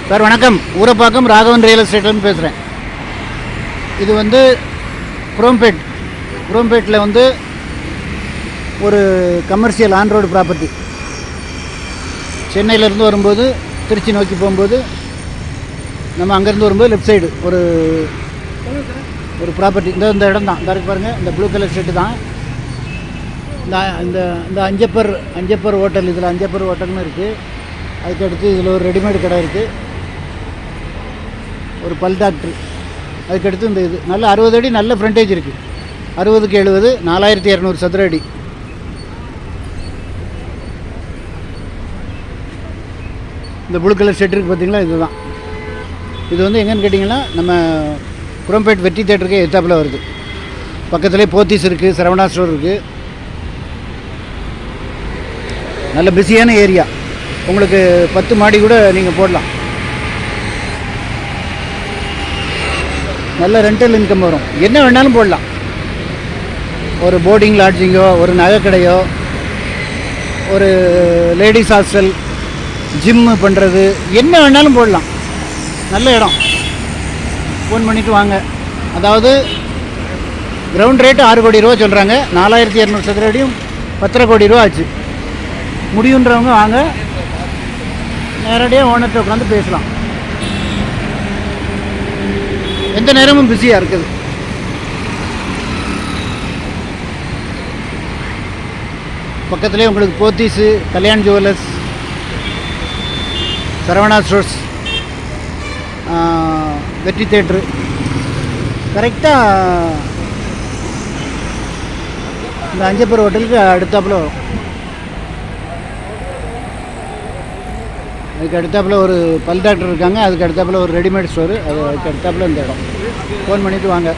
Sir வணக்கம். Urapakkam Raghavan real எஸ்டேட்லேருந்து பேசுகிறேன். இது வந்து குரோம்பேட்டில் வந்து ஒரு கமர்ஷியல் ஆன் ரோடு ப்ராப்பர்ட்டி. சென்னையிலேருந்து வரும்போது திருச்சி நோக்கி போகும்போது நம்ம அங்கேருந்து வரும்போது லெஃப்ட் சைடு ஒரு ப்ராப்பர்ட்டி. இந்த இடம் தான் இருக்கு பாருங்கள். இந்த ப்ளூ கலர் ஷெட்டு தான் இந்த அஞ்சப்பர் ஹோட்டல். இதில் அஞ்சப்பர் ஹோட்டல்னு இருக்குது. அதுக்கடுத்து இதில் ஒரு ரெடிமேடு கடை இருக்குது, ஒரு பல் டாக்டர். அதுக்கடுத்து இந்த இது நல்ல 60 அடி நல்ல ஃப்ரண்டேஜ் இருக்குது. 60க்கு 70, 4200 சதுர அடி. இந்த ப்ளூ கலர் ஷெட் இருக்குது பார்த்தீங்களா, இதுதான். இது வந்து எங்கேன்னு கேட்டிங்கன்னா நம்ம குரோம்பேட் வெற்றி தேட்டருக்கு எத்தாப்பில் வருது. பக்கத்துலேயே போத்தீஸ் இருக்குது, சரவணா ஸ்டோர் இருக்குது. நல்ல பிஸியான ஏரியா. உங்களுக்கு 10 மாடி கூட நீங்கள் போடலாம். நல்ல ரெண்டல் இன்கம் வரும். என்ன வேணாலும் போடலாம். ஒரு போர்டிங் லாட்ஜிங்கோ, ஒரு நகைக்கடையோ, ஒரு லேடிஸ் ஹாஸ்டல், ஜிம்மு பண்ணுறது, என்ன வேணாலும் போடலாம். நல்ல இடம். ஃபோன் பண்ணிவிட்டு வாங்க. அதாவது கிரவுண்ட் ரேட்டு 6 கோடி ரூபா சொல்கிறாங்க. 4200 சதுர அடியும் 10.5 கோடி ரூபா ஆச்சு. முடியுன்றவங்க வாங்க, நேரடியாக ஓனர்கிட்ட உட்காந்து பேசலாம். எந்த நேரமும் பிஸியாக இருக்குது. பக்கத்துலேயே உங்களுக்கு போத்தீஸு, கல்யாண் ஜுவல்லர்ஸ், சரவணா ஸ்டோர்ஸ், வெற்றி தேட்ரு கரெக்டாக இந்த அஞ்சப்பர் ஹோட்டலுக்கு அடுத்தாப்பில் வரும். அதுக்கு அடுத்தாப்பில் ஒரு பல் டாக்டர் இருக்காங்க. அதுக்கு அடுத்தாப்பில் ஒரு ரெடிமேட் ஸ்டோரு. அதுக்கு அடுத்தாப்பில் இந்த இடம். ஃபோன் பண்ணிவிட்டு வாங்க,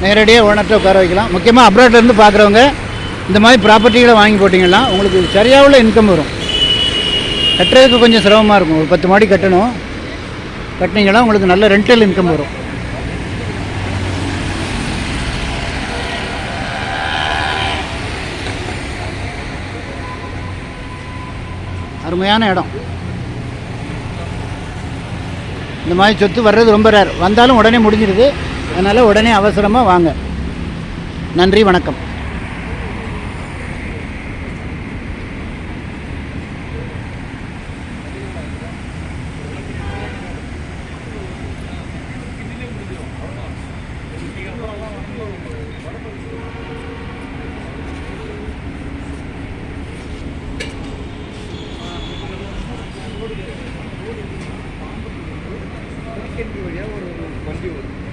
நேரடியாக ஓனர்கிட்ட உட்கார வைக்கலாம். முக்கியமாக அப்ராட்லேருந்து பார்க்குறவங்க இந்த மாதிரி ப்ராப்பர்ட்டிகளை வாங்கி போட்டிங்கன்னா உங்களுக்கு சரியாக இன்கம் வரும். கட்டுறதுக்கு கொஞ்சம் சிரமமாக இருக்கும். ஒரு 10 மாடி கட்டணும். கட்டினீங்கன்னா உங்களுக்கு நல்ல ரெண்டல் இன்கம் வரும். அருமையான இடம். இந்த மாதிரி சொத்து வர்றது ரொம்ப ரேர். வந்தாலும் உடனே முடிஞ்சிடுது. அதனால் உடனே அவசரமாக வாங்க. நன்றி, வணக்கம். வழியாக ஒரு வண்டி வரும்.